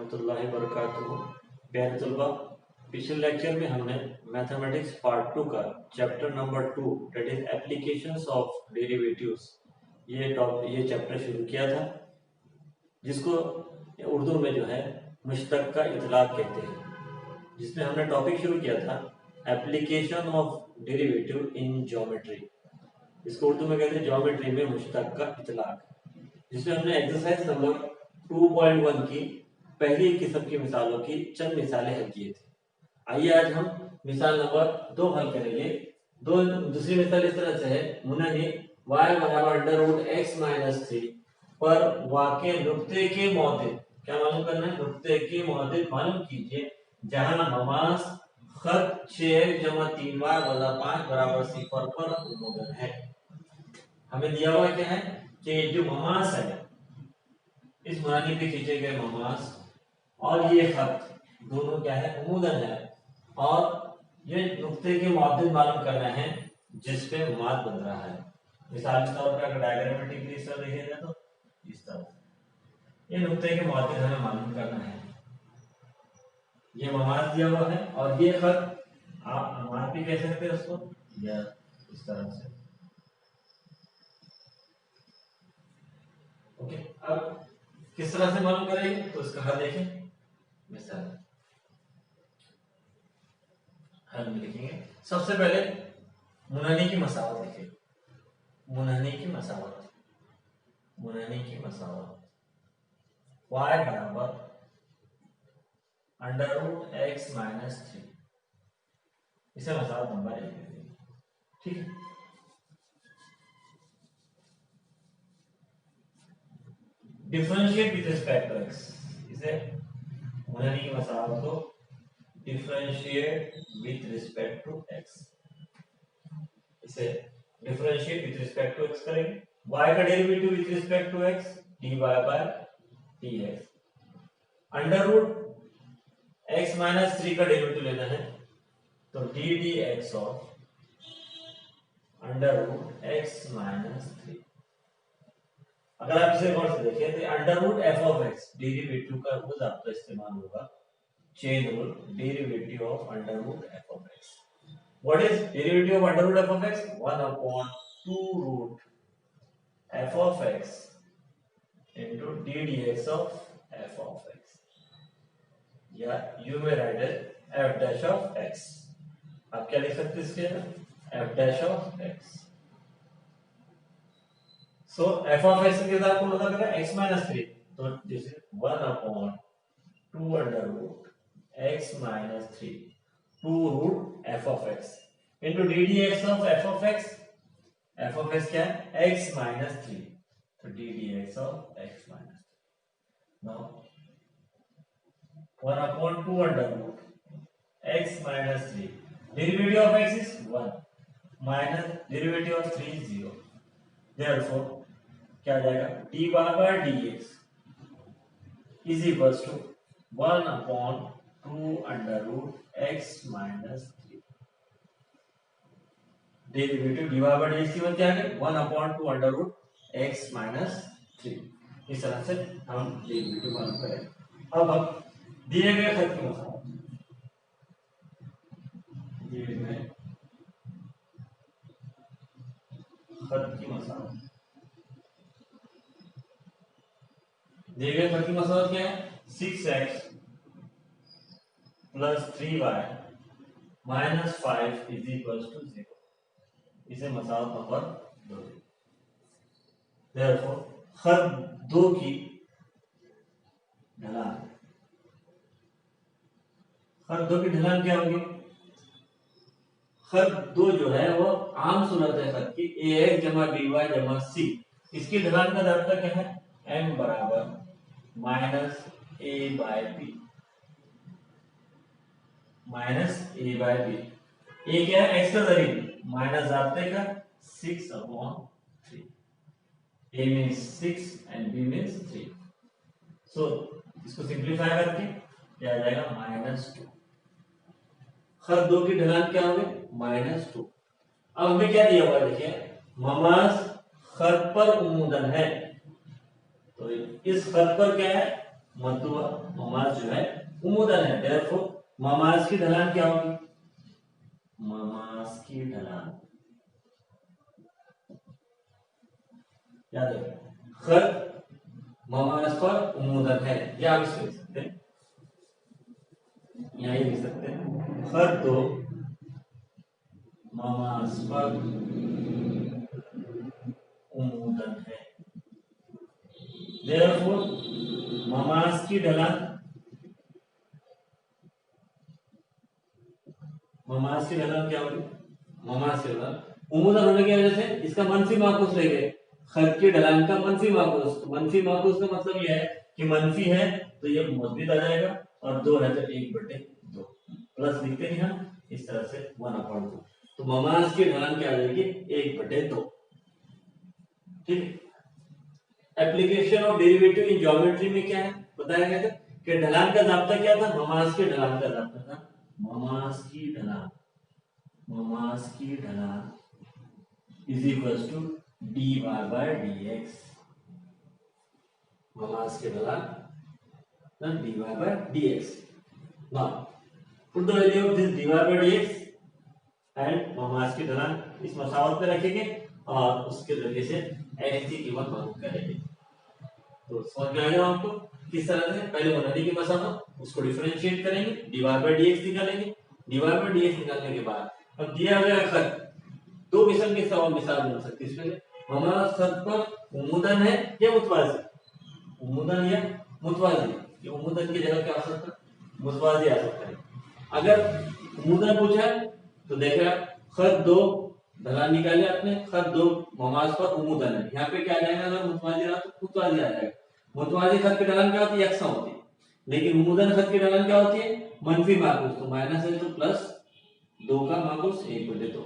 रहमतुल्लाहि वबरकातुहू। प्यारे तलबा, पिछले लेक्चर में हमने मैथमेटिक्स पार्ट 2 का chapter number 2 that is applications of derivatives ये चैप्टर शुरू किया था, जिसको उर्दू में जो है मुश्तक्का इतलाक कहते हैं, जिसमें हमने टॉपिक शुरू किया था application of derivative in geometry. इसको उर्दू में कहते हैं ज्योमेट्री में मुश्तक्का इतलाक, जिसमें हमने एक्सरसाइज नंबर 2.1 की पहली किस्म की मिसालों की चंद मिसालें हल किए थे। आइए आज हम मिसाल नंबर 2 हल करेंगे। दूसरी मिसाल इस तरह से है, मुननी y बराबर अंडर रूट x माइनस 3 पर वाक़े नुक्ते के मौदिद, क्या मालूम करना है, नुक्ते के मौदिद मालूम कीजिए जहां ममास खत 6 जमा 3y वाला 5 बराबर 0 पर उन्मूलन है। हमें दिया हुआ क्या है कि जो ममास है, इस मुनानी पे खींचे गए ममास और ये खत दोनों क्या है, उमूदन है, और ये नुक्ते के मौदिद मालूम करना है जिस पे माद बन रहा है। मिसाल के तौर पर अगर डायग्रामेटिकली इस तरह देखिएगा तो इस तरह ये नुक्ते के मौदिद हमें मालूम करना है। ये ममास दिया हुआ है और ये खत आप माद भी कह सकते हैं उसको, या इस तरह से। ओके, अब किस तरह से मालूम करेंगे तो इसका हल देखें। मिसाल हल में लिखेंगे, सबसे पहले मुनानी की मसावत लिखें। मुनानी की मसावत y बराबर अंडर रूट x माइनस 3, इसे मसावत नंबर 1 दे देंगे। ठीक है, differentiate with respect to x, इसे मुनानी की मसावत को differentiate with respect to x, इसे differentiate with respect to x करेंगे। y का derivative with respect to x dy by dx, under root x minus 3 का डेरिवेटिव लेना है तो d dx of under root x minus 3। अगर आप इसे गौर से देखें तो under root f of x derivative का रूल आपका इस्तेमाल होगा, chain rule, derivative of under root f of x। What is derivative of under root f of x? 1 upon 2 root f of x into d dx of f of x, या you may write it f dash of x। आप क्या लिख सकते हैं इसके, f dash of x। so f of x के साथ कौन होता है x minus 3, तो this is 1 upon 2 under root x minus 3 2 root f of x into d dx of f of x। f of x क्या है, x minus 3, तो d dx of x minus 3। now 1 upon 2 under root x minus 3, derivative of x is 1 minus derivative of 3 is 0, therefore क्या आ जाएगा, dy by dx is equals to 1 upon 2 under root x minus 3। Derivative dy by dx की value क्या है, 1 upon 2 under root x minus 3। इस तरह से हम डेरिवेटिव मालूम करेंगे। अब हम दिए गए खत की मसावत, दिए गए खत की मसावत क्या है, 6x plus 3y minus 5 is equal to 0, इसे मसावत नंबर 2। देयरफॉर खत 2 की ढलान, खत 2 की ढलान क्या होगी, खत 2 जो है वो आम सूरत है खत की ax जमा by जमा c, इसकी ढलान का दायरा क्या है, m बराबर minus a by b, minus a by b। a क्या है, x का दरीब माइनस जाब्ते का 6 upon 3, a means 6 and b means 3। सो इसको सिंपलीफाई करके क्या आ जाएगा, माइनस 2। खत 2 की ढलान क्या होगी, माइनस 2। अब हमें क्या दिया हुआ है, देखिए ममास खत पर उमूदन है, तो इस खत पर क्या है, मतुआ ममास जो है उमुदन है, देयरफॉर ममास की ढलान क्या होगी, ममास की ढलान याद रखो, खत ममास पर उमुदन है, या आप इसे लिख सकते हैं, यही लिख सकते हैं, खत तो ममास पर उमुदन है, देयरफॉर ममास की ढलान, ममास की ढलान क्या होगी, ममास की ढलान उमुदन होने की वजह से इसका मनफी माकूस ले गए, खत की ढलान का मनफी माकूस, तो मनफी माकूस का मतलब यह है कि मनफी है तो ये मुस्बित आ जाएगा, और दो है तो 1/2 प्लस लिखते हैं हम इस तरह से 1/2, तो ममास की ढलान क्या आ जाएगी 1/2। ठीक है, application of derivative in geometry में क्या है बताया गया था कि ढलान का जाब्ता क्या था, ममास की ढलान का जाब्ता था, ममास की ढलान, ममास की ढलान is equal to dy by dx, ममास की ढलान dy by dx। Now put the value of this dy by dx and ममास की ढलान इस मसावत में रखेंगे और उसके जरिए से x की कीमत मालूम करेंगे। तो समझ में आएगा आपको किस तरह से, पहले मोनोडी की मसावत उसको डिफरेंशिएट करेंगे, dy बाय dx निकालेंगे, dy बाय dx निकालने के बाद अब दिया गया खत दो मिसाल के सवाल मिसाल बन सकती है, इसमें हमारा खत पर उमुदन है या मुतवाजी, उमुदन या मुतवाजी, ये उमुदन की जगह क्या आ सकता है, मुतवाजी आ सकता है। अगर उमुदन पूछा है तो देखा खत दो ढलान निकाले आपने, खत दो ममाज पर उमुदन है, यहाँ पे क्या आ जाएगा, अगर मुतवाजी रहा तो मुतवाजी आ जाएगा। मुतवाजी खत की ढलान क्या होती है, यकसा होती है, लेकिन उमुदन खत की ढलान क्या होती है, मनफी माकूस, तो माइनस है तो प्लस, दो का माकूस 1/2।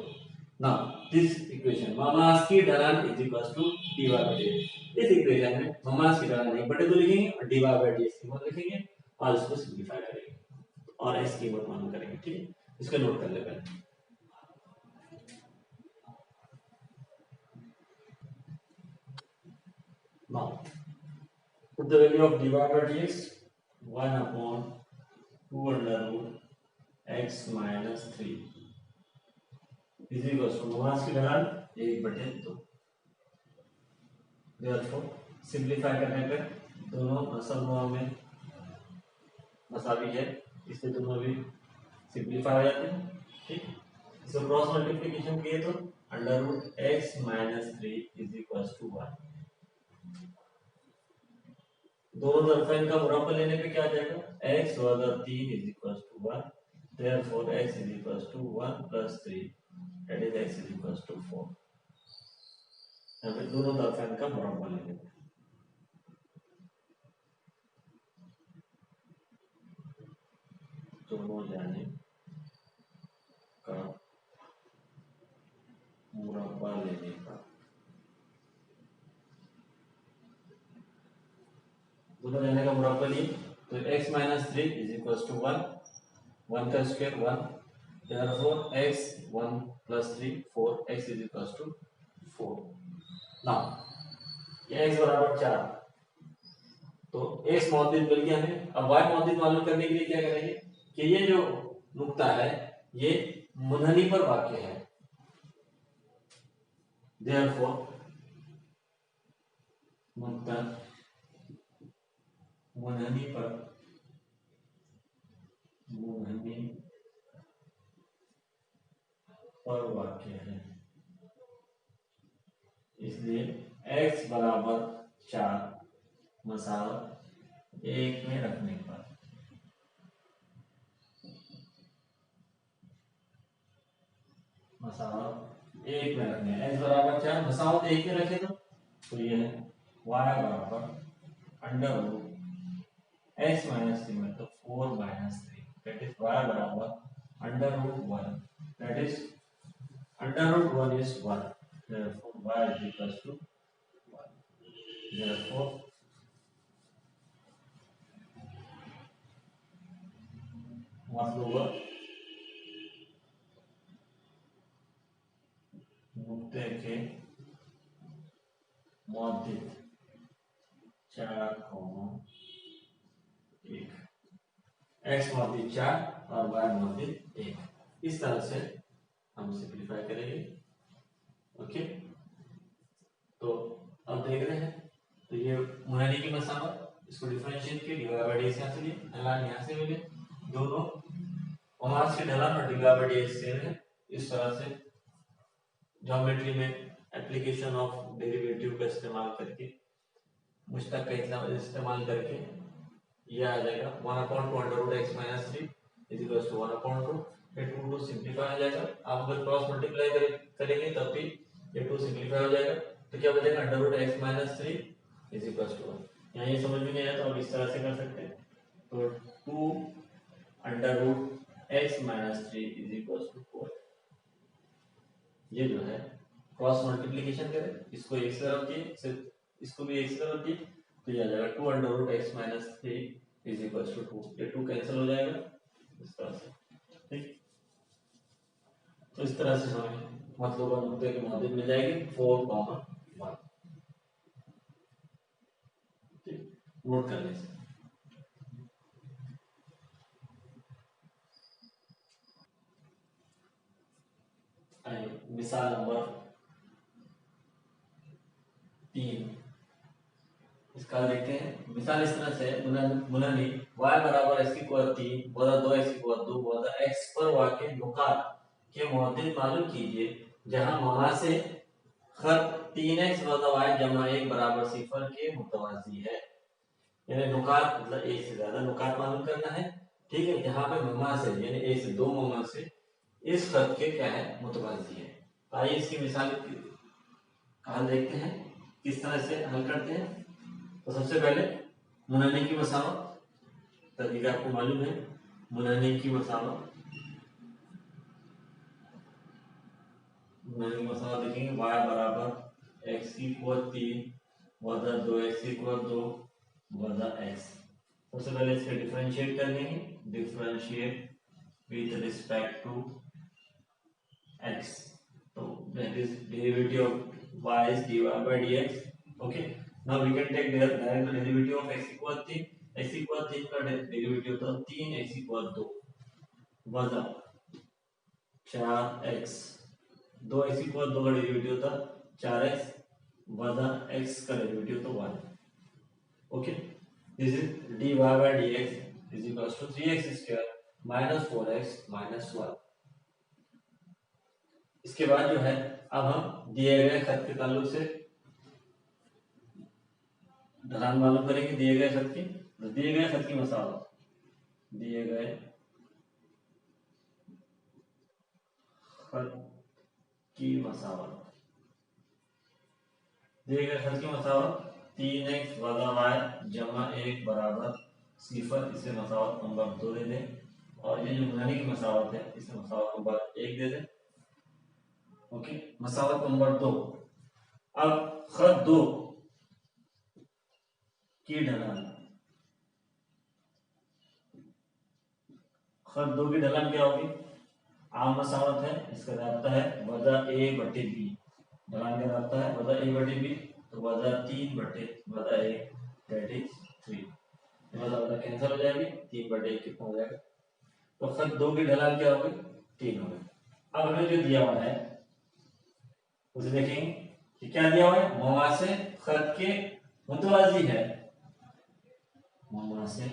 नाउ दिस इक्वेशन ममास की ढलान is equal to dy by dx, इस इक्वेशन में ममास की ढलान 1/2 लिखेंगे और dy बाय dx की कीमत लिखेंगे और इसको सिंपलीफाई करेंगे और s की कीमत मालूम करेंगे। ठीक है, इसको नोट कर ले पहले। Now put the value of dy by dx 1/2 under root x minus 3 is equal to ममास की ढलान 1/2। देयरफॉर सिंपलीफाई करने पे दोनों असमों में मसावी है, इससे दोनों भी सिंपलीफाई हो जाते हैं। ठीक, इसको क्रॉस मल्टीप्लिकेशन किए तो under root x minus 3 is equal to 1, दोनों तरफ इनका मुरब्बा लेने पे क्या आ जाएगा, x वर्ग 3 is equal to 1, therefore x is equal to 1 plus 3 that is x is equal to 4। यहाँ पे दोनों तरफ इनका मुरब्बा लेने पे दोनों जाने का मुरब्बा लेने का, दोनों जाने का मुरब्बा लिए तो x minus 3 is equal to 1, 1 का square 1, therefore x 1 plus 3 4, x is equals to 4। Now ये x बराबर 4, तो x मौजूद मिल गया हमें, अब y मौजूद मालूम करने के लिए क्या करेंगे कि ये जो नुक्ता है ये मुनहनी पर वाक़ है, therefore नुक्ता मुनहनी पर, मुनहनी पर वाक़ है, इसलिए x बराबर 4 मसावत 1 में रखने पर मसावत 1 में रखने, x बराबर 4 मसावत 1 में रखे तो ये है y बराबर अंडर रूट x माइनस 3 मतलब 4 माइनस 3 दैट इज y बराबर under root 1 that is under root 1 is 1, therefore y is equals to 1, therefore मतलब नुक्ते के मौजूद 4, x माध्य 4 और y माध्य 1। इस तरह से हम सिंप्लीफाई करेंगे। ओके, तो अब देख रहे हैं, तो ये मुनादी की मसावत, इसको डिफरेंशिएट किया, डिवाइड बाय dx यहाँ से लिए, ढलान यहाँ से मिले, दोनों मोमास के ढलान और डिवाइड बाय dx सेम है। इस तरह से ज्योमेट्री में एप्लीकेशन ऑफ डेरिवेटिव का इस्तेमाल करके, मुश्तक का इस्तेमाल करके ये आ जाएगा 1/2 √x - 3 = 1/2। ये 2 2 सिंपलीफाई हो जाएगा। आप अगर क्रॉस मल्टीप्लाई करेंगे तब भी ये 2 सिंपलीफाई हो जाएगा, तो क्या बचेगा √x - 3 = 1। यहाँ ये समझ में नहीं आया तो आप इस तरह से कर सकते हैं। तो 2 √x - 3 = 4। ये जो है क्रॉस मल्टीप्लिकेशन करें, इसको एक से तरफ दिए, सिर्फ इसको भी एक से तरफ दिए, तो ये आ जाएगा 2 √x - 3 = 2। ये 2 कैंसिल हो जाएगा इस तरह से। ठीक, तो इस तरह से हमें मतलब नुक्ते की मौजूद मिल जाएगी 4, 1। ठीक, नोट कर लें। मिसाल नंबर 3, इसका देखते हैं। मिसाल इस तरह से मुनादी y बराबर x की कुव्वत 3 बटा 2x की कुव्वत 2 बटा x पर y के नुकात के मौजूद मालूम कीजिए, जहां वहां से खत 3x बटा y जमा 1 बराबर 0 के मुतवाजी है। यानी नुकात मतलब एक से ज्यादा नुकात मालूम करना है। ठीक है, यहाँ पे ममा से यानी एक से दो ममा से इस खत के क्या है मुतवाजी है। आइए इसकी मिसाल हल देखते हैं, किस तरह से हल करते हैं। तो सबसे पहले मुनादी की मसावत, तरीका आपको मालूम है। मुनादी की मसावत देखेंगे, y बराबर x की कुव्वत 3 बटा 2x की कुव्वत 2 बटा x। सबसे पहले इसके डिफरेंशिएट कर लेंगे, differentiate with respect to x, तो that is derivative of y is dy by dx. Okay, now we can take the direct derivative of x equal 3, x equal 3 का डेरिवेटिव था 3x equal 2 बटा 4x, 2x equal 2 का derivative था 4x बटा x का derivative था 1। Okay, this is dy by dx is equals to 3x square minus 4x minus 1। इसके बाद जो है अब हम दिए गए खत के ताल्लुक से ढलान मालूम करेंगे। दिए गए खत की, तो दिए गए खत की मसावत, दिए गए खत की मसावत, दिए गए खत की मसावत 3x बटा y जमा 1 बराबर 0। इसे मसावत नंबर 2 दे दें, और ये जो मुनादी की मसावत है इसे मसावत नंबर 1 दे दें। ओके, मसावत नंबर 2। अब खत 2 की ढलान, खत 2 की ढलान क्या होगी? आम मसावत है, इसका रास्ता है वजा a बटे b। ढलान का रास्ता है वजा a बटे b, तो वजा 3 बटे वजा 1 दैट इज 3। वजा वजा कैंसिल हो जाएगी, 3 बटे 1 कितना हो जाएगा? तो खत 2 की ढलान क्या होगी? 3 होगी। अब हमें जो दिया हुआ है उसे देखेंगे कि क्या दिया हुआ है। ममा से खत के मुतवाजी है, ममा से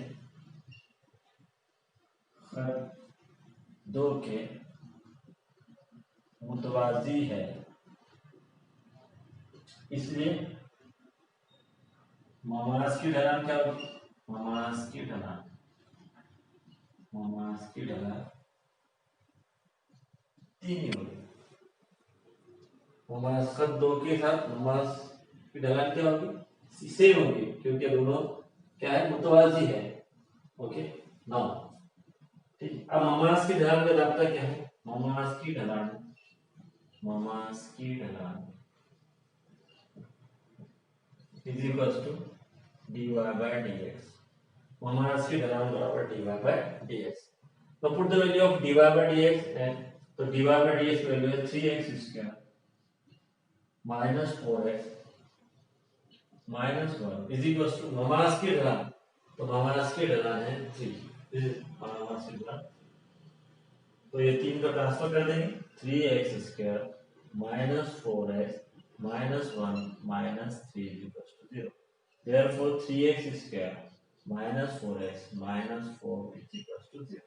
खत 2 के मुतवाजी है, इसलिए ममास की ढलान क्या होगी? ममास की ढलान, ममास की ढलान 3 ही होगी। ममास खत 2 के साथ ममास की ढलान क्या होगी? सेम होगी, क्योंकि दोनों क्या है मुतवाजी है। ओके, नाउ ठीक। अब ममास की ढलान का रास्ता क्या है? ममास की ढलान, ममास की ढलान is equals to dy by dx। ममास की ढलान बराबर dy by dx। तो put the value of dy by dx and तो dy by dx वैल्यू है 3x square minus 4x minus 1 is equals to ममास की ढलान, तो ममास की ढलान है 3। तो ये 3 का ट्रांसफर कर देंगे, 3x² minus 4x minus 1 minus 3 equal to 0। Therefore 3x² minus 4x minus 4 equal to 0।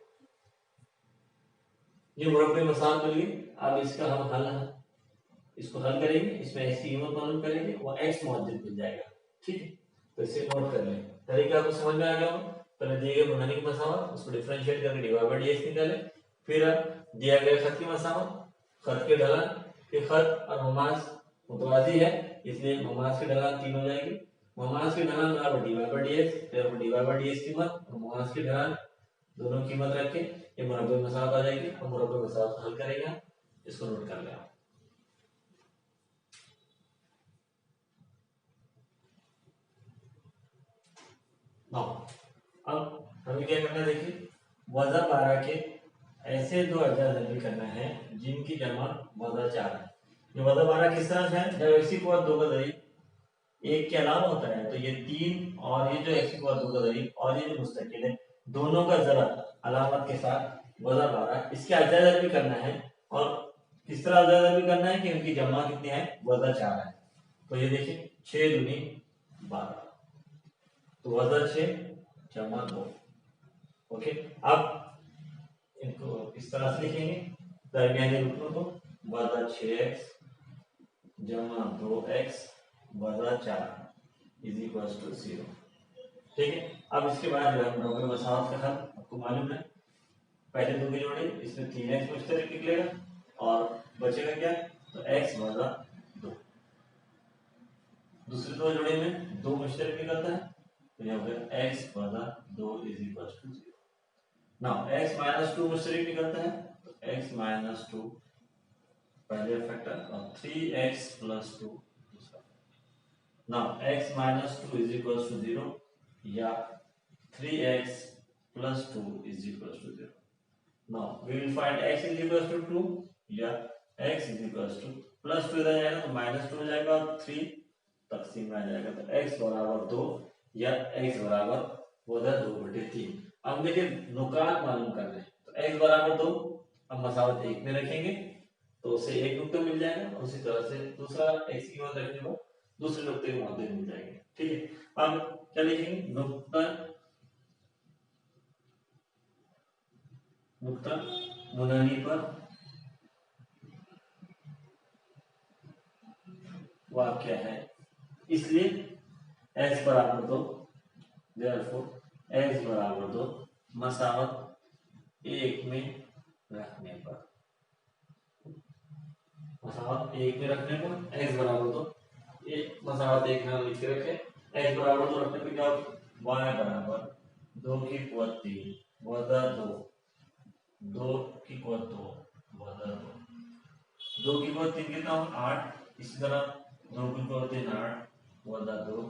ये मुरब्बे मसाल मिल गई। अब इसका हम हल है, इसको हल करेंगे, इसमें x की कीमत मालूम करेंगे, वो x मौजूद मिल जाएगा। ठीक है, तो इसे नोट कर लें। तरीका आपको समझ में आ गया होगा। पहले दिए गए मुनानिक मसावत उसको डिफरेंशिएट करके डिवाइड बाय dx निकाले, फिर दिया गया खत की मसावत, खत के ढलान, फिर खत और ममास मुतवाजी है इसलिए ममास की ढलान 3 हो जाएगी। ममास की ढलान बराबर डिवाइड बाय dx, फिर डिवाइड बाय dx कीमत और ममास की ढलान दोनों कीमत रख के ये मुरब्बे मसावत आ जाएगी। अब मुरब्बे मसावत हल करेंगे, इसको नोट कर लें। अब हमें क्या करना है, देखिए वज़ा 12 के ऐसे दो अज्जा जल्दी करना है जिनकी जमा वज़ा 4 है। ये वज़ा 12 किस तरह से है, जब x की पावर 2 का ज़रीब एक के अलावा होता है तो ये 3 और ये जो x की पावर 2 का ज़रीब और ये जो मुस्तकिल है दोनों का ज़रा अलामत के साथ वज़ा 12 इसके अज्जा जल्दी करना है। और किस तरह अज्जा जल्दी करना है कि उनकी जमा कितनी है, वज़ा 4 है। तो ये देखिए 6 दूनी 12, तो वज़ा 6 जमा 2। ओके, अब इनको इस तरह से लिखेंगे, दरमियानी रुकनों को वज़ा 6x जमा 2x वज़ा 4 इज इक्वल टू 0। ठीक है, अब इसके बाद जो है मुरब्बे मसावत का हल आपको मालूम है। पहले दो के जोड़े, इसमें 3x मुश्तरक निकलेगा और बचेगा क्या, तो x वज़ा 2। दूसरे दो जोड़े में 2 मुश्तरक निकलता है तो यहाँ पर x वज़ा 2 is equal to 0। Now x minus 2 मुश्तरक निकलता है तो x माइनस 2 पहले फैक्टर और 3x प्लस 2 दूसरा। Now x minus 2 is equal to 0 या 3x plus 2 is equal to 0। Now we will find x is equal to 2 या x is equal to plus 2 इधर जाएगा तो माइनस 2 हो जाएगा और 3 तकसीम में आ जाएगा तो x बराबर 2 या x बराबर वज़ा 2/3। अब देखिए नुकात मालूम कर रहे हैं तो x बराबर 2 अब मसावत 1 में रखेंगे तो उसे एक नुक्ता मिल जाएगा और उसी तरह से दूसरा x की कीमत रखने पर दूसरे नुक्ते के मौजूद मिल जाएंगे। ठीक है, अब क्या लिखेंगे, नुक्ता नुक्ता मुनानी पर वाक़या है इसलिए x बराबर 2, therefore x बराबर 2 मसावत 1 में रखने पर, मसावत 1 में रखने पर x बराबर 2, एक मसावत 1 में लिख के रखें। x बराबर 2 रखने पर क्या होगा, y बराबर 2 की कुवत 3 वज़ा 2, 2 की कुवत 2 वज़ा 2, 2 की कुवत 3 कितना होगा 8। इसी तरह 2 की कुवत 3 8 वज़ा 2,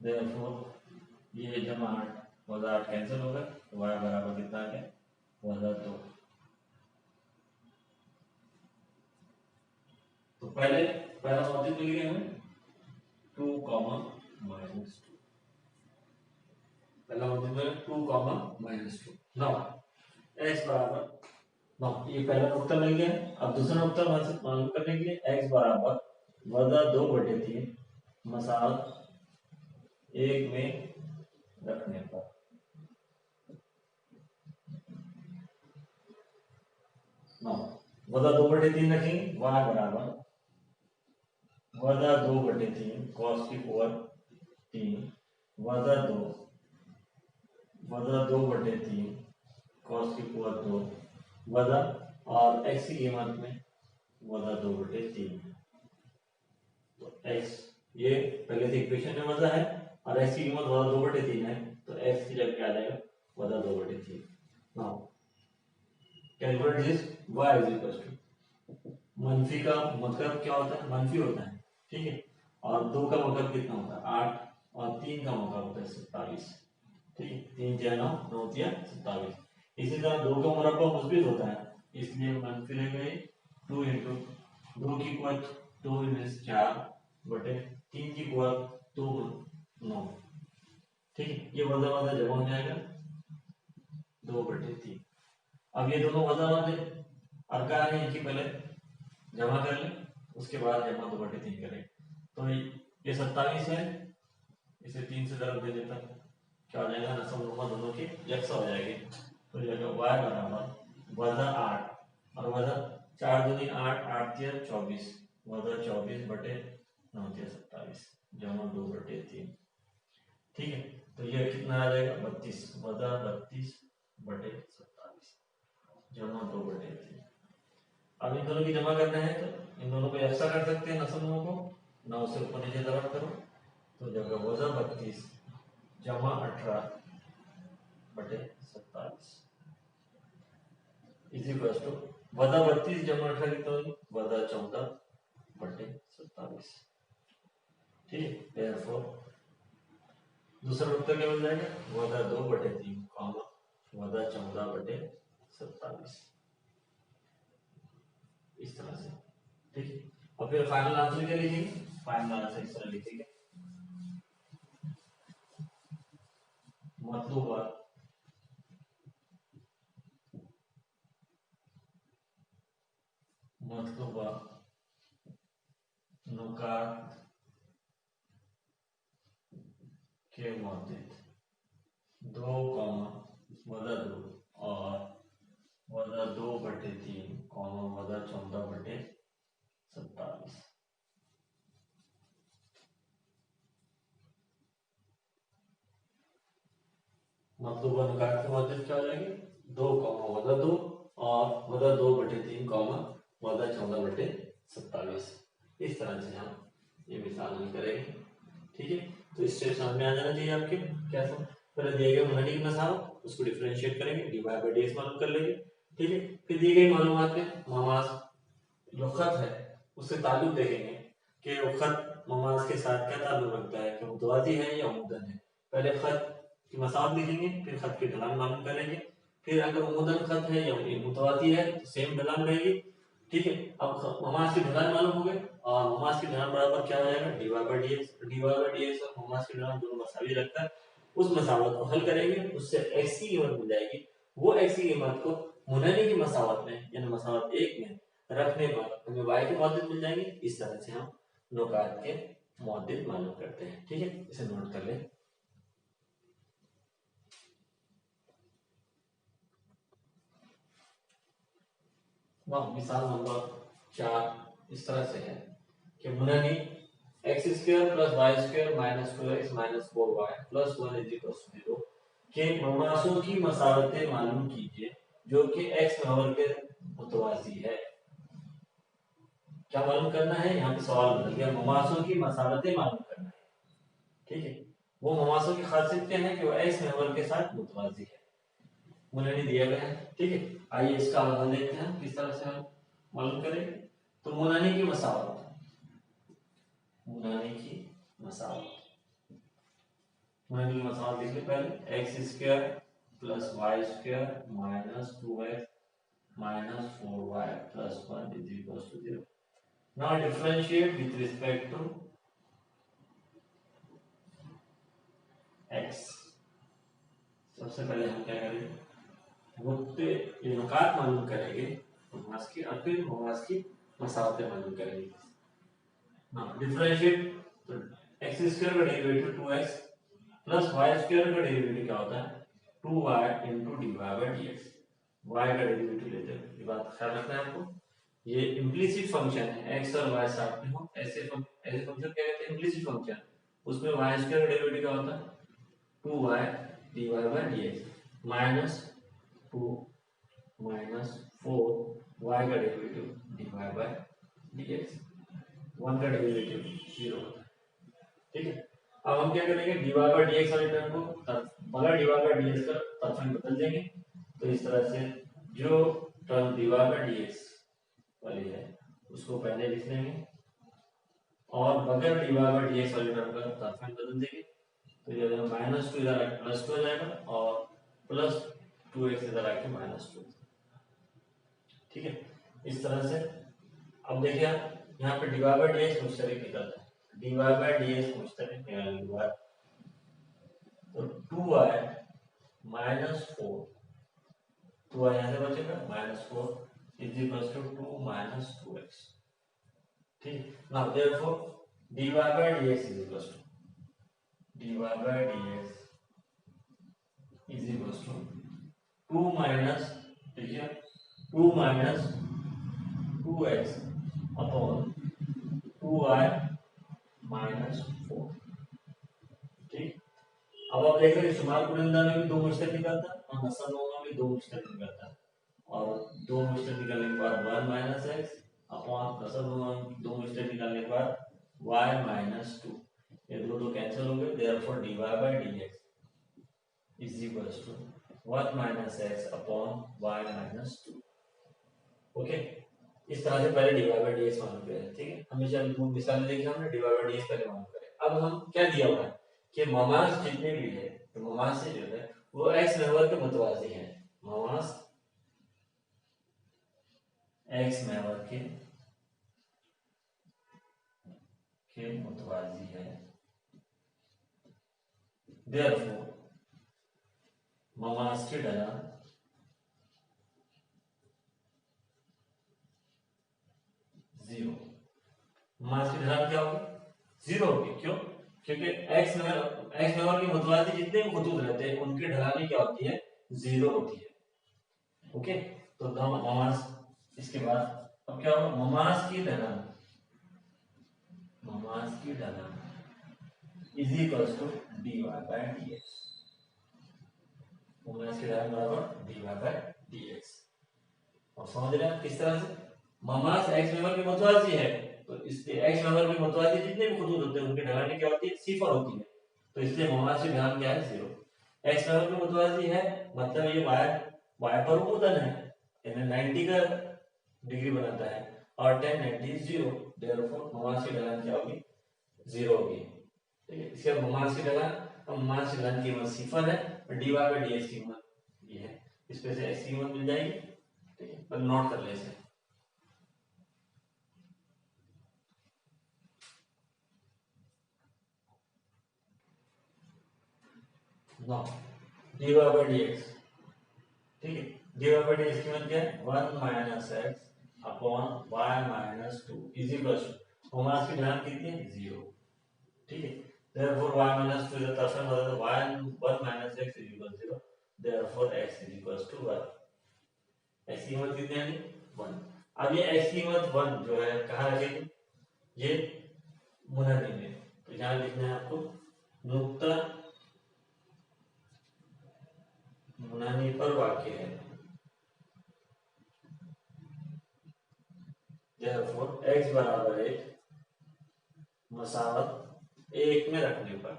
देयरफॉर ये जमा 8 वज़ा 8 कैंसिल होगा तो y बराबर कितना आ गया, वज़ा 2। तो पहला मौजूद मिल गया हमें 2 माइनस 2, पहला मौजूद मिला 2 माइनस 2। नाउ x बराबर, नाउ ये पहला नुक्ता मिल गया। अब दूसरा नुक्ता मालूम करने के लिए x बराबर वज़ा 2/3 मसावत 1 में रखने पर, नाउ वज़ा 2/3 रखेंगे, y बराबर वज़ा 2/3 cos की पावर 3 वज़ा 2 वज़ा 2/3 cos की पावर 2 वज़ा और x की कीमत में वज़ा 2/3। तो x ये पहले से इक्वेशन में वज़ा है और x की कीमत वज़ा 2/3 है तो x की जगह क्या आ जाएगा, वज़ा 2/3। Now calculate this y is equal to, मनफी का मतलब क्या होता है, मनफी होता है। ठीक है, और 2 का मतलब कितना होता है 8 और 3 का मतलब होता है 27। ठीक है, 3 × 9 9 × 27। इसी तरह 2 का मुरब्बा मुस्बित होता है इसलिए मनफी लेंगे 2 × 2 की कुवत 2 × 4 बटे 3 की कुवत 2 9। ठीक है, ये वज़ा जमा हो जाएगा 2/3। अब ये दोनों वजन वाले और क्या है, इनकी पहले जमा कर लें, उसके बाद जमा 2/3 करें। तो ये 27 है, इसे 3 से ज़रब दे देता है, क्या हो जाएगा, नसब नुमा दोनों की यकसा हो जाएगी। तो ये y बराबर वज़ा 8 और वज़ा 4 दूनी 8, 8 तिया 24, वज़ा 24 बटे 9 तिया 27 जमा 2/3। ठीक है, तो ये कितना आ जाएगा 32, वज़ा 32 बटे 27 जमा 2/3। अब इन दोनों की जमा करना है तो इन दोनों को यकसा कर सकते हैं, नसब नुमा को 9 से ऊपर नीचे ज़रब करो, तो जगह वज़ा 32 जमा 18 बटे 27 इज इक्वल टू वज़ा 32 जमा 18 कितना होगी, वज़ा 14 बटे 27। ठीक, देयरफॉर दूसरा उत्तर क्या मिल जाएगा, वज़ा 2/3 कॉमा वज़ा 14 बटे 27 इस तरह से। ठीक है, और फिर फाइनल आंसर क्या लिखेंगे, फाइनल आंसर इस तरह लिखेंगे, मतलूबा मतलूबा नुकात के मौजूद 2 वज़ा 2 और वज़ा 2/3 वज़ा 14 बटे 27। मतलब अनुकार की मौजूद क्या हो जाएगी, 2 वज़ा 2 और वज़ा 2/3 वज़ा 14 बटे 27। इस तरह से हम ये मिसाल हल करेंगे। ठीक है, तो इससे समझ में आ जाना चाहिए आपके क्या समझ, पहले दिए गए मोनोलिक मसाल उसको डिफरेंशिएट करेंगे, dy/dx मालूम कर लेंगे। ठीक है, फिर दी गई मालूमात में ममास जो खत है उससे ताल्लुक देखेंगे कि वो खत ममास के साथ क्या ताल्लुक रखता है, कि मुतवाज़ी है या उमूदन है। पहले खत की मसाल लिखेंगे, फिर खत की ढलान मालूम करेंगे, फिर अगर उमूदन खत है या मुतवाज़ी है तो सेम ढलान रहेगी। ठीक है, अब ममास की ढलान मालूम हो गए और ममास की ढलान बराबर क्या हो जाएगा, dy/dx और ममास की ढलान दोनों मसावी रखता है। उस मसावत को हल करेंगे, उससे x की कीमत मिल जाएगी। वो x की कीमत को मुननी की मसावत में यानी मसावत 1 में रखने पर हमें y के मौजूद मिल जाएंगे। इस तरह से हम नुकात के मौजूद मालूम करते हैं। ठीक है, इसे नोट कर लें। मिसाल नंबर 4 इस तरह से है कि मुननी x² + y² - 2x - 4y + 1 = 0 के ममासों की मसावतें मालूम कीजिए जो कि x महवर के मुतवाज़ी है। क्या मालूम करना है, यहाँ पे सवाल बदल गया, ममासों की मसावतें मालूम करना है। ठीक है, वो ममासों की खासियत क्या है कि वो x महवर के साथ मुतवाज़ी है, मुननी दिया गया है। ठीक है, आइए इसका हल देखते हैं किस तरह से हम मालूम करेंगे। तो मुननी की मसावत, मुननी की मसावत, मुननी की मसावत लिख ले पहले, x² + y² - 2x - 4y + 1 = 0। Now differentiate with respect to x। सबसे पहले हम क्या करेंगे, मुद्दे नुकात मालूम करेंगे ममास की और फिर ममास की मसावतें मालूम करेंगे। डिफरेंशिएट, तो x² का डेरिवेटिव 2x + y² का डेरिवेटिव क्या होता है, 2y * dy/dx। y का डेरिवेटिव लेते हैं, ये बात ख्याल रखना है आपको। ये इम्प्लिसिट फंक्शन है, x और y साथ में हो, ऐसे फंक्शन क्या कहते हैं, इम्प्लिसिट फंक्शन। उसमें y² का डेरिवेटिव क्या होता है, 2y dy/dx -2 -4 y का डेरिवेटिव dy/dx, 1 का डेरिवेटिव 0 होता है। ठीक है, अब हम क्या करेंगे, dy/dx वाले टर्म को बगैर dy/dx का तरफें बदल देंगे। तो इस तरह से जो टर्म dy/dx वाली है उसको पहले लिख लेंगे और बगैर dy/dx वाले टर्म का तरफें बदल देंगे। तो ये -2 इधर आके +2 हो जाएगा और +2x इधर आके -2। ठीक है, इस तरह से अब देखिए आप यहाँ पे dy/dx मुश्तरक निकलता है, dy/dx मुश्तरक निकालने के बाद तो 2y - 4 2 यहाँ से बचेगा -4 is equal to 2 minus 2x। ठीक, now therefore dy by dx is equal to dy by dx is equal to 2 minus, ठीक है, 2 minus 2x upon 2y minus 4। ठीक, अब आप देख रहे हैं शुमार कुनिंदा में भी 2 मुश्तक निकलता है और नसब में भी 2 मुश्तक निकलता है, और 2 मुश्तक निकलने के बाद 1 माइनस एक्स अपॉन नसब में 2 मुश्तक निकलने के बाद y माइनस 2, ये दो कैंसिल हो गए, therefore dy by dx is equal to 1 minus x upon y minus 2। Okay, इस तरह से पहले dy by dx मालूम करें। ठीक है, हमेशा मिसाल देखिए हमने dy by dx पहले मालूम करें। अब हम क्या दिया हुआ है कि ममास जितने भी है, तो ममास से जो है वो x महवर के मुतवाज़ी है, ममास x महवर के मुतवाज़ी है, देयरफॉर ममास की ढलान जीरो। ममास की ढलान क्या होगी? जीरो होगी। क्यों? क्योंकि x महवर के मुतवाज़ी जितने भी खतूत रहते हैं उनकी ढलानी क्या होती है? जीरो होती है। ओके, तो ममास, इसके बाद अब क्या होगा? ममास की ढलान is equal to dy by dx। ममास की ढलान बराबर dy by dx। और समझ रहे हैं किस तरह से? ममास x महवर के मुतवाज़ी है, तो इसलिए x महवर के मुतवाज़ी जितने भी खतूत होते हैं उनकी ढलानी क्या होती है? सिफर होती है। तो इसलिए ममास की ढलान क्या है? जीरो। x महवर के मुतवाज़ी है मतलब ये y पर उतन है, यानी 90 का डिग्री बनाता है, और tan 90 जीरो, देयरफॉर ममास की ढलान क्या होगी? जीरो होगी। ठीक है, इसके बाद ममास की ढलान, अब ममास की ढलान की कीमत सिफर है और dy by dx की कीमत ये है, इस पे से x की कीमत मिल जाएगी। ठीक है, पर नोट कर ले इसे। नो, dy by dx, ठीक है, dy by dx की कीमत क्या है? 1 minus x upon y minus 2 is equal to ममास की ढलान कितनी है? जीरो। ठीक है, therefore y minus 2 is a torsion मतलब 1 minus x is equal to 0, therefore x is equal to 1। x की कीमत कितनी आनी? 1। अब ये x की कीमत 1 जो है कहाँ रखेंगे? ये मुनादी में, तो यहाँ लिखना है आपको नुक्ता मुनादी पर वाक़ है, therefore x बराबर 1 मसावत 1 में रखने पर,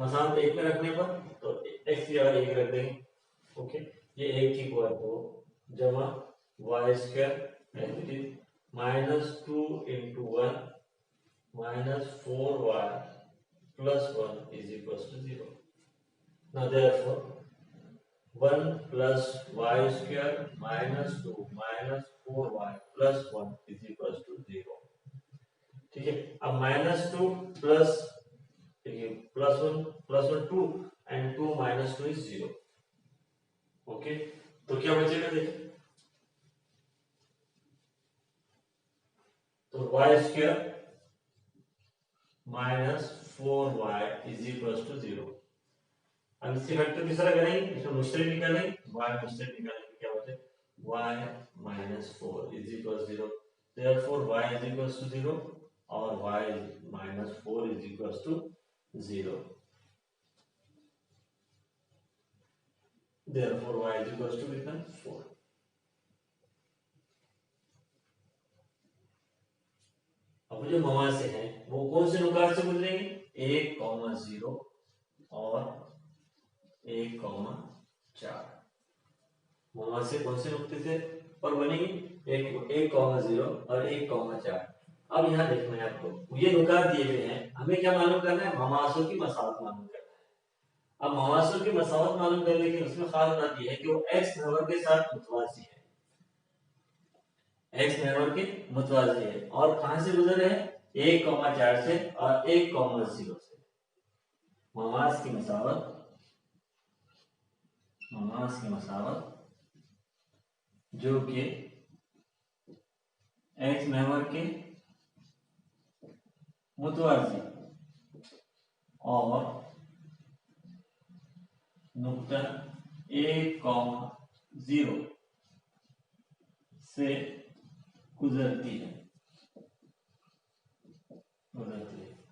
मसावत 1 में रखने पर तो x की जगह 1 रख देंगे। ओके, ये 1 की पावर 2 जमा y square as it is -2 into 1 -4y plus 1 is equals to 0। Now therefore 1 plus y square minus 2 minus 4y plus 1 is equals to 0। ठीक है, अब -2 प्लस, देखिए +1 2 एंड 2 minus 2 is 0। ओके, तो क्या बचेगा? देखिए, तो y square minus 4y is equal to 0। अब इससे फैक्टर किस तरह करेंगे? इसमें मुश्तरक निकालेंगे, y मुश्तरक निकालेंगे, क्या बचे? y minus 4 is equal 0, therefore y is equal to 0 और y minus 4 is equal to 0, therefore y is equal to कितना? 4। अब जो ममा से है वो कौन से नुकात से गुजरेंगे? 1,0 और 1,4। ममा से कौन से नुक्ते से पर बनेगी? 1,0 और 1,4। अब यहाँ देखना है आपको, ये नुकात दिए हुए हैं, हमें क्या मालूम करना है? ममासों की मसावत मालूम करना है। अब ममासों की मसावत मालूम करने की उसमें खास बात यह है कि वो x महवर के साथ मुतवाज़ी है, x महवर के मुतवाज़ी है, और कहां से गुजर रहे हैं? 1,4 से और 1,0 से। ममास की मसावत ममास की मसावत जो कि एक्स महवर के मुतवाज़ी और नुक्ता 1,0 से गुजरती है।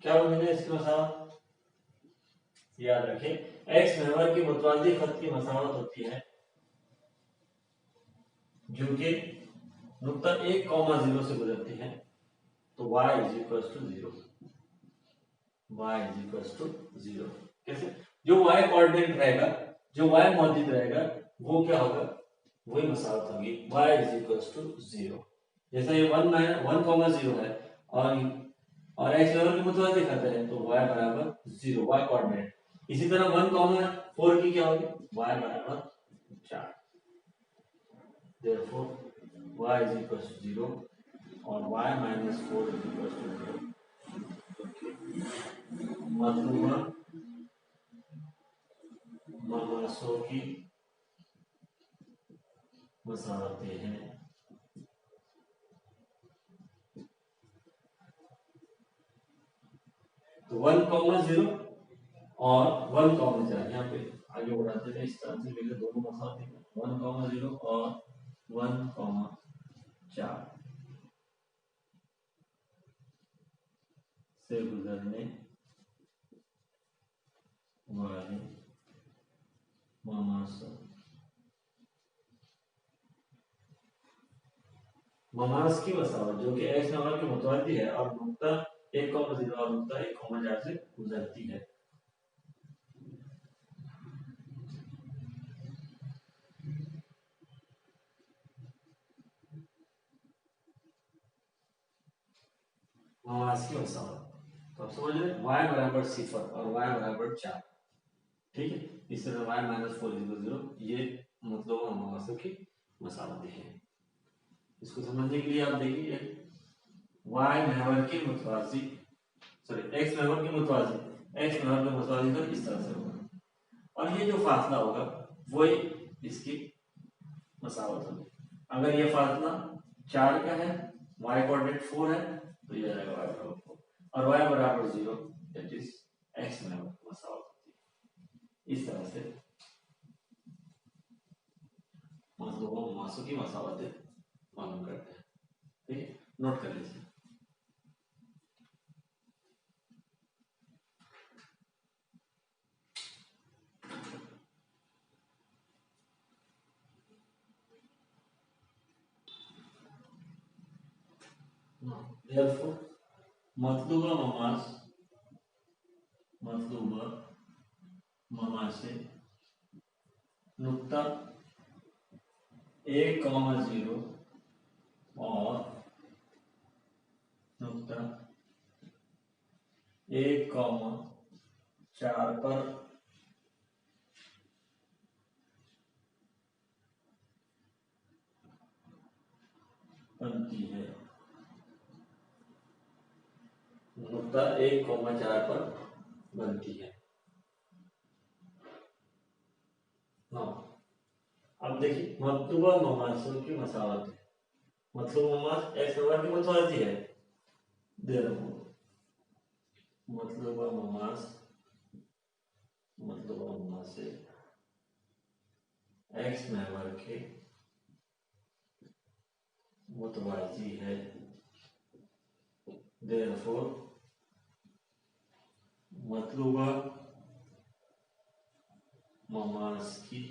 क्या बनेगा इसकी मसावत? याद रखें, एक्स महवर की मुतवाज़ी खत की मसावत होती है जो कि नुक्ता 1,0 से गुजरती है। तो y is equal to 0। y is equal to 0 कैसे? जो y कोऑर्डिनेट रहेगा, जो y मौजूद रहेगा, वो क्या होगा? वही मसावत होगी। y is equal to 0। जैसे ये 1,0 है और x लेवल की मुतवाज़ी खत है, तो y बराबर 0, y कोऑर्डिनेट। इसी तरह 1,4 की क्या होगी? y बराबर 4। Therefore y is equal to 0 और y minus 4 is equal to 0। मतलब ममासों की मसावतें हैं। तो 1,0 और 1,4 यहाँ पे आगे बढ़ाते हैं। इस तरह से मिले दोनों मसावतें 1,0 और 1,4 से गुजरने वाले ममास की मसावत जो कि एक्स नंबर की मुतवाज़ी है और नुक्ता 1,0 और नुक्ता 1,4 से गुजरती है। ममास की मसावत तो आप समझ रहे, y बराबर 0 और y बराबर 4। ठीक है, इस तरह y माइनस 4 इक्वल 0, ये मतलब ममासों की मसावतें हैं। इसको समझने के लिए आप देखिए y महवर की मुतवाज़ी x महवर की मुतवाज़ी तो इस तरह से होगा और ये जो फासला होगा वही इसकी मसावत होगी। अगर ये फासला 4 का है, y कोऑर्डिनेट 4 है, तो ये आएगा y बराबर 4 और y बराबर 0, दैट इज x महवर की मसावत होती है। इस तरह से मतलब वो ममासों की मसावतें मालूम करते हैं। ठीक है, नोट कर लीजिए। Therefore, मतलूबा ममासे नुक्ता 1,0 और नुक्ता 1,4 पर बनती है। नुक्ता 1,4 पर बनती है। अब देखिए मतलूबा ममासों की मसावत है। मतलब ममास एक्स नंबर की मुतवाज़ी है, मतलूबा ममास से एक्स नंबर के मुतवाज़ी है। Therefore, मतलूबा ममास की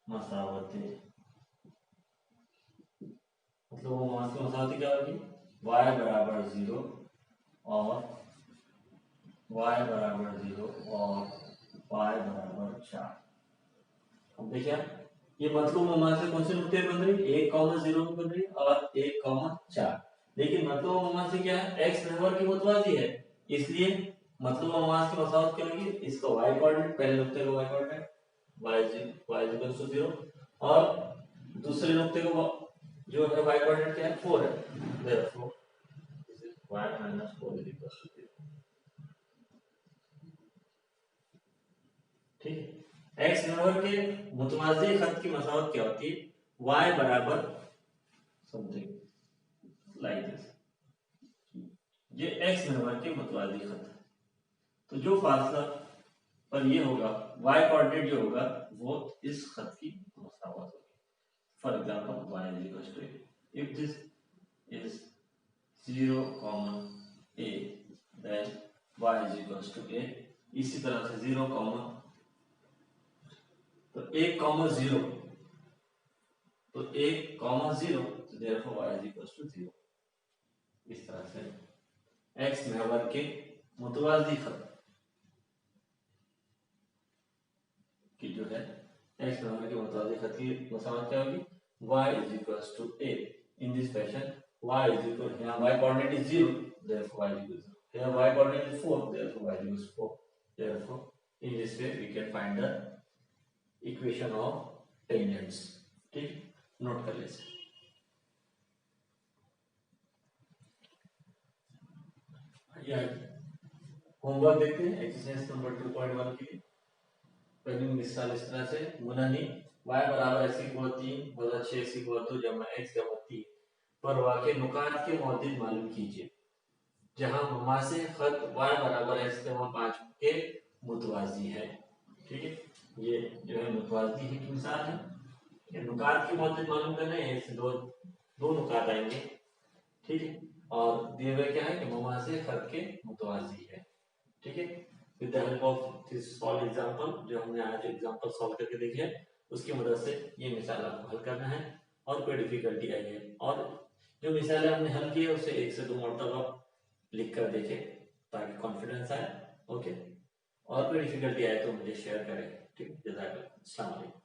मसावतें मतलब ममास की मसावतें क्या होगी? y बराबर 0 और y बराबर 0 और y बराबर 4। अब देखिए ये मतलब ममास से कौन से नुक्ते बन रही है? 1,0 बन रही है और 1,4। लेकिन मतलब ममास से क्या है? x महवर की मुतवाज़ी है, इसलिए मतलब ममास की मसावत क्या होगी? इसका y कोऑर्डिनेट, पहले नुक्ते का y coordinate y equal to 0 और दूसरे नुक्ते को जो है y कोऑर्डिनेट क्या है? 4 है। Therefore, this is y minus 4 is equal to 0। ठीक है, एक्स महवर के मुतवाज़ी खत की मसावत क्या होती है? y बराबर समथिंग लाइक दिस। ये एक्स महवर के मुतवाज़ी खत है, तो जो फासला पर ये होगा y कोऑर्डिनेट जो होगा वो इस खत की मसावत होगी। For example y is equal to a, if this is 0, a, then y is equal to a। इसी तरह से 0, तो 1, 0, तो 1, 0, तो therefore y is equal to 0। इस तरह से एक्स महवर के मुतवाज़ी खत की जो है एक्स महवर के मुतवाज़ी खत की मसावत क्या होगी? y is equal to a। In this fashion y is equal, यहाँ y coordinate is 0, therefore y is equal, here y coordinate is 4, therefore y equals 4. Therefore, in this way we can find the equation of tangents. ठीक, note कर लीजिए। Homework देखते हैं exercise number 2.1 के लिए। पहली मिसाल इस तरह से, मुननी y बराबर x इक्वल 3 बटा 6 x इक्वल 2 जमा x जमा 3 पर वाक़े नुकात के मौजूद मालूम कीजिए, जहां ममा से खत y बराबर x जमा 5 के मुतवाज़ी है। ठीक है, ये जो है मुतवाज़ी है की मिसाल है। ये नुकात के मौजूद मालूम करना है, इससे दो नुकात आएंगे। ठीक है, और दिए हुए क्या है कि ममा से खत के मुतवाज़ी है। ठीक है, with the help of this solve example, जो हमने आज एग्जांपल सॉल्व करके देखे हैं, उसकी मदद से ये मिसाल आपको हल करना है। और कोई डिफिकल्टी आई है और जो मिसालें हमने हल की है उसे 1 से 2 मरतबा लिख कर देखें ताकि कॉन्फिडेंस आए। ओके, और कोई डिफिकल्टी आए तो मुझे शेयर करें। ठीक, जज़ाकल्लाह, अस्सलाम वालेकुम।